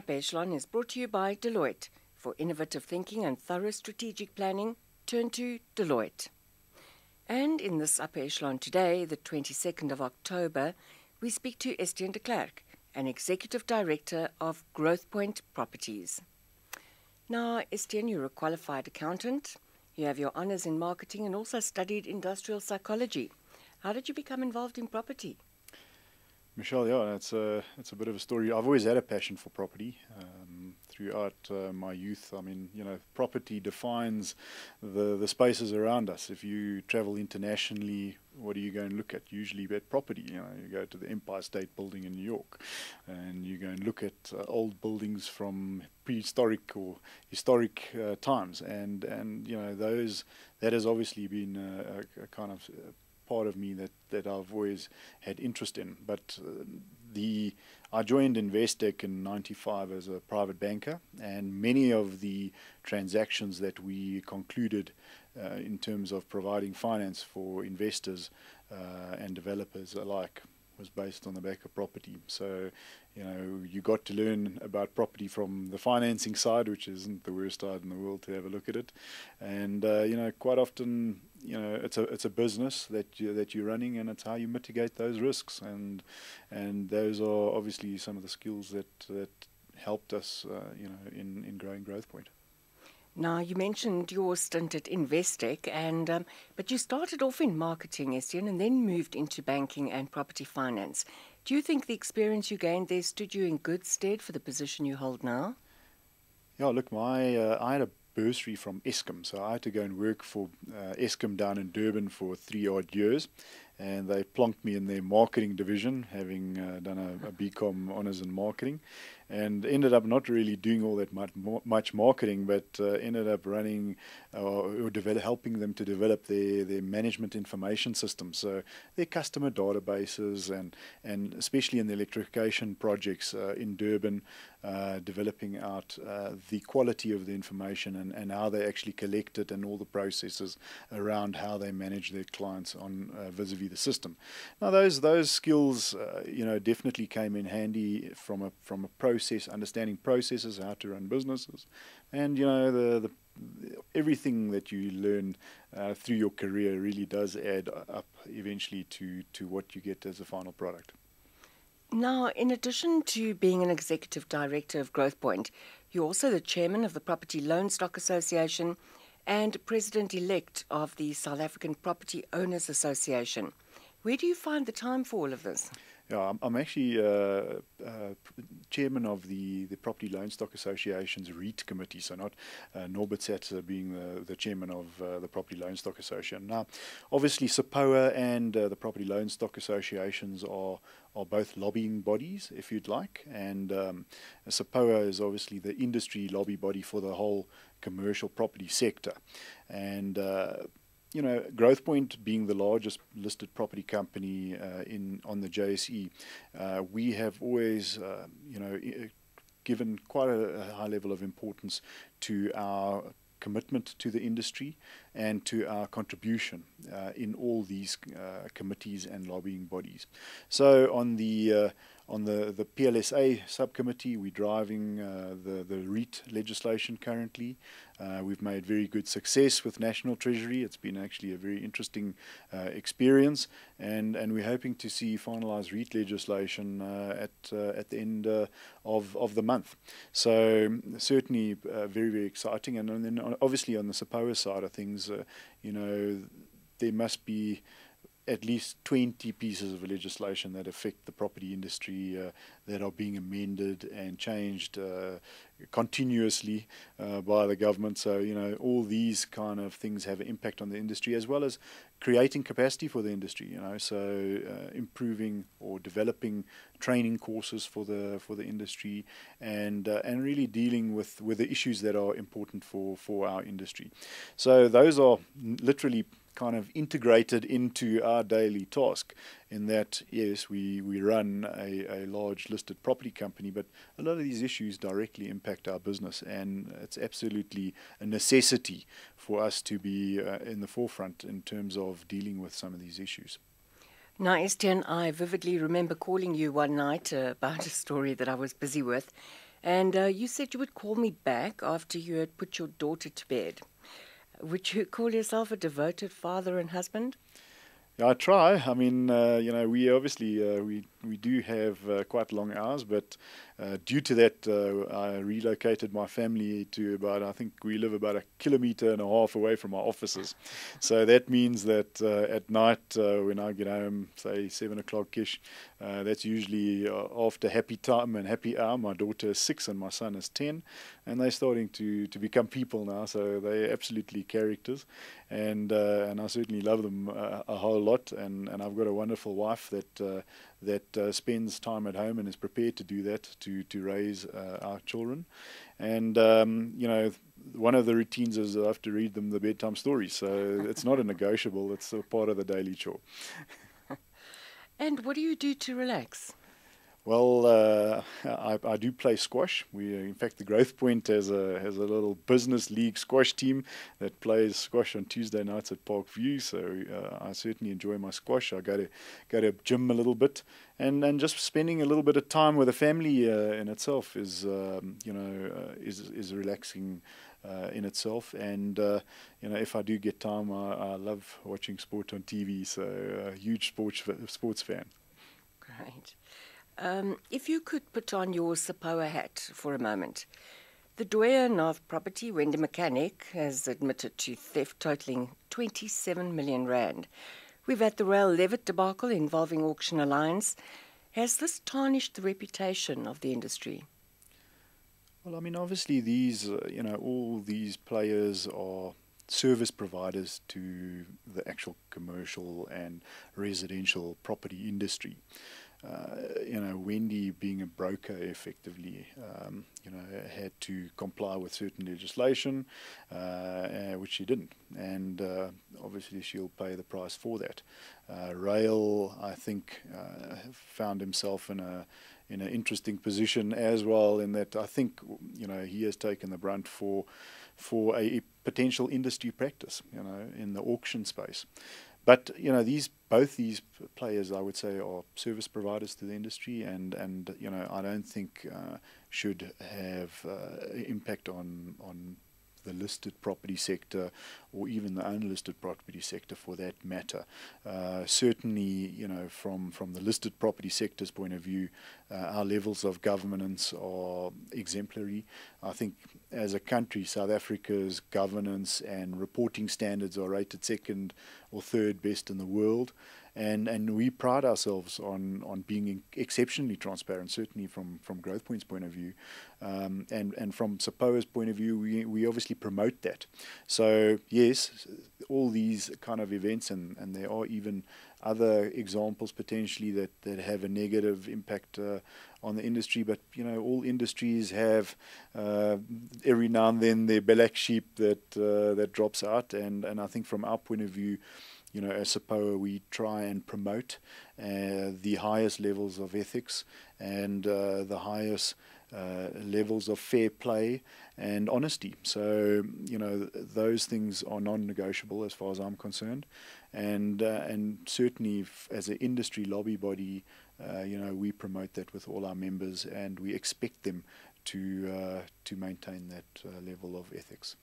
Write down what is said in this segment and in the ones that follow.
Upper Echelon is brought to you by Deloitte. For innovative thinking and thorough strategic planning, turn to Deloitte. And in this Upper Echelon today, the 22nd of October, we speak to Estienne de Klerk, an Executive Director of Growthpoint Properties. Now, Estienne, you're a qualified accountant. You have your honours in marketing and also studied industrial psychology. How did you become involved in property? Michelle, yeah, it's a bit of a story. I've always had a passion for property throughout my youth. I mean, you know, property defines the spaces around us. If you travel internationally, what do you go and look at? Usually at property. You know, you go to the Empire State Building in New York, and you go and look at old buildings from prehistoric or historic times, and you know, that has obviously been a kind of part of me that I've always had interest in. But I joined Investec in '95 as a private banker, and many of the transactions that we concluded in terms of providing finance for investors and developers alike was based on the back of property. So, you know, you got to learn about property from the financing side, which isn't the worst side in the world to have a look at it. And you know, quite often, you know, it's a business that you're running, and it's how you mitigate those risks. And those are obviously some of the skills that helped us, you know, in growing Growthpoint. Now, you mentioned your stint at Investec, but you started off in marketing, Estienne, and then moved into banking and property finance. Do you think the experience you gained there stood you in good stead for the position you hold now? Yeah, look, I had a bursary from Eskom, so I had to go and work for Eskom down in Durban for 3 odd years, and they plonked me in their marketing division, having done a BCom honours in marketing, and ended up not really doing all that much marketing, but ended up running or helping them to develop their management information systems, so their customer databases, and especially in the electrification projects in Durban, developing out the quality of the information and how they actually collect it, and all the processes around how they manage their clients on vis-a-vis the system. Now, those skills, you know, definitely came in handy from a process, understanding processes, how to run businesses, and you know, everything that you learn through your career really does add up eventually to what you get as a final product. Now, in addition to being an executive director of Growthpoint, you're also the chairman of the Property Loan Stock Association and president-elect of the South African Property Owners Association. Where do you find the time for all of this? Yeah, I'm actually chairman of the Property Loan Stock Association's REIT committee, so not Norbert Satzer being the chairman of the Property Loan Stock Association. Now, obviously, SAPOA and the Property Loan Stock Associations are both lobbying bodies, if you'd like, and SAPOA is obviously the industry lobby body for the whole commercial property sector, and you know, Growthpoint being the largest listed property company on the JSE, we have always, you know, given quite a high level of importance to our commitment to the industry and to our contribution in all these committees and lobbying bodies. So on the PLSA subcommittee, we're driving the REIT legislation currently. We've made very good success with National Treasury. It's been actually a very interesting experience, and we're hoping to see finalised REIT legislation at the end of the month. So certainly very, very exciting. And then obviously on the SAPOA side of things, you know, there must be at least 20 pieces of legislation that affect the property industry that are being amended and changed continuously by the government. So, you know, all these kind of things have an impact on the industry, as well as creating capacity for the industry, you know, so improving or developing training courses for the industry, and really dealing with the issues that are important for our industry. So those are literally kind of integrated into our daily task, in that, yes, we run a large listed property company, but a lot of these issues directly impact our business, and it's absolutely a necessity for us to be in the forefront in terms of dealing with some of these issues. Now, Estienne, I vividly remember calling you one night about a story that I was busy with, And you said you would call me back after you had put your daughter to bed. Would you call yourself a devoted father and husband? Yeah, I try. I mean, we obviously we do have quite long hours, but due to that, I relocated my family to about, I think we live about 1.5 kilometers away from our offices. So that means that at night, when I get home, say 7 o'clock-ish, that's usually after happy time and happy hour. My daughter is 6 and my son is 10, and they're starting to become people now. So they're absolutely characters, and I certainly love them a whole lot. And I've got a wonderful wife that spends time at home and is prepared to do that to raise our children. And one of the routines is I have to read them the bedtime stories. So it's not a negotiable. It's a part of the daily chore. And what do you do to relax? Well, I do play squash. In fact, the Growthpoint has a little business league squash team that plays squash on Tuesday nights at Park View. So I certainly enjoy my squash. I go to gym a little bit, and just spending a little bit of time with the family in itself is relaxing in itself. And if I do get time, I love watching sport on TV. So a huge sports fan. Great. If you could put on your SAPOA hat for a moment. The doyen of property, Wendy Mechanic, has admitted to theft totaling 27 million rand. We've had the rail Levitt debacle involving Auction Alliance. Has this tarnished the reputation of the industry? Well, I mean, obviously all these players are service providers to the actual commercial and residential property industry. Wendy, being a broker, effectively, had to comply with certain legislation, which she didn't, and obviously she'll pay the price for that. Rail, I think, found himself in an interesting position as well, in that I think he has taken the brunt for a potential industry practice, in the auction space. But both these players, I would say, are service providers to the industry, and I don't think should have impact on the listed property sector, or even the unlisted property sector for that matter. Certainly, from the listed property sector's point of view, our levels of governance are exemplary. I think as a country, South Africa's governance and reporting standards are rated second or third best in the world. And we pride ourselves on being exceptionally transparent, certainly from Growthpoint's point of view. And from SAPOA's point of view, we obviously promote that. So, yes, all these kind of events, and there are even other examples potentially that have a negative impact on the industry. But, all industries have every now and then their black sheep that drops out. And I think from our point of view, as SAPOA, we try and promote the highest levels of ethics and the highest levels of fair play and honesty. So, those things are non-negotiable as far as I'm concerned. And certainly as an industry lobby body, we promote that with all our members, and we expect them to maintain that level of ethics.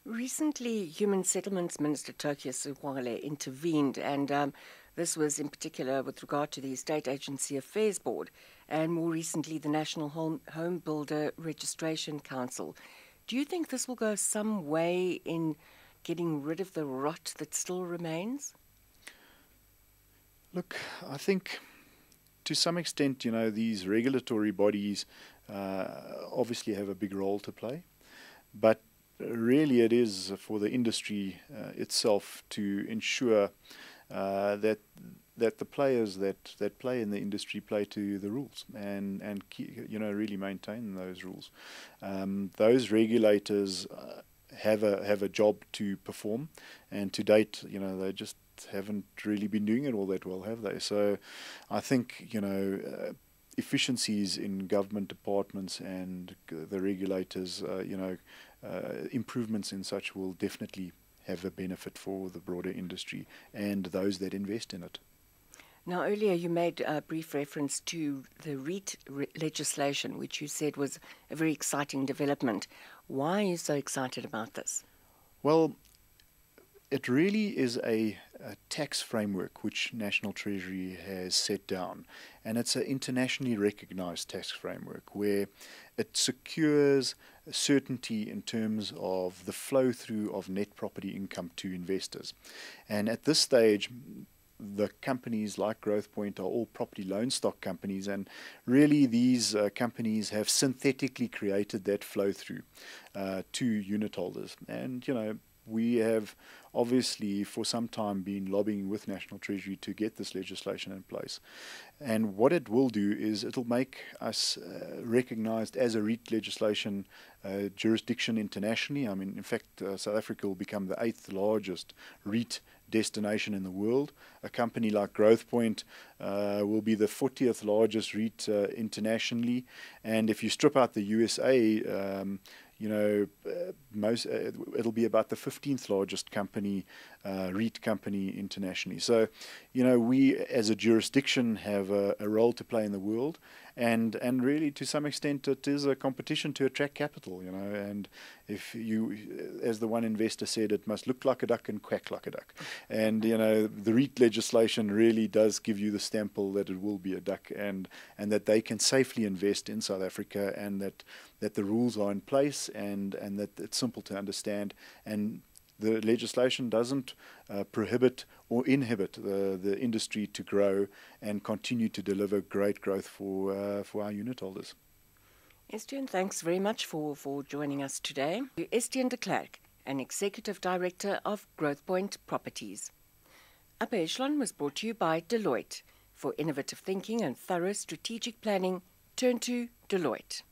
Recently, Human Settlements Minister Tokia Sewale intervened, and this was in particular with regard to the Estate Agency Affairs Board, and more recently the National Home Builder Registration Council. Do you think this will go some way in getting rid of the rot that still remains? Look, I think to some extent, these regulatory bodies obviously have a big role to play, but really it is for the industry itself to ensure that the players that play in the industry play to the rules and really maintain those rules. Those regulators have a job to perform, and to date, they just haven't really been doing it all that well, have they? So I think efficiencies in government departments and the regulators, improvements in such will definitely have a benefit for the broader industry and those that invest in it. Now, earlier you made a brief reference to the REIT legislation, which you said was a very exciting development. Why are you so excited about this? Well, it really is a tax framework which National Treasury has set down, and it's an internationally recognized tax framework where it secures certainty in terms of the flow through of net property income to investors. And at this stage, the companies like Growthpoint are all property loan stock companies, and really these companies have synthetically created that flow through to unit holders. And we have obviously for some time been lobbying with National Treasury to get this legislation in place. And what it will do is it'll make us recognized as a REIT legislation jurisdiction internationally. I mean, in fact, South Africa will become the 8th largest REIT destination in the world. A company like Growthpoint will be the 40th largest REIT internationally. And if you strip out the USA, it'll be about the 15th largest company, REIT company internationally. So, we as a jurisdiction have a role to play in the world, and really to some extent it is a competition to attract capital, and if you, as the one investor said, it must look like a duck and quack like a duck. And, the REIT legislation really does give you the stample that it will be a duck, and that they can safely invest in South Africa, and that the rules are in place, and that it's simple to understand. And the legislation doesn't prohibit or inhibit the industry to grow and continue to deliver great growth for our unit holders. Estienne, thanks very much for joining us today. Estienne de Klerk, an Executive Director of Growthpoint Properties. Upper Echelon was brought to you by Deloitte. For innovative thinking and thorough strategic planning, turn to Deloitte.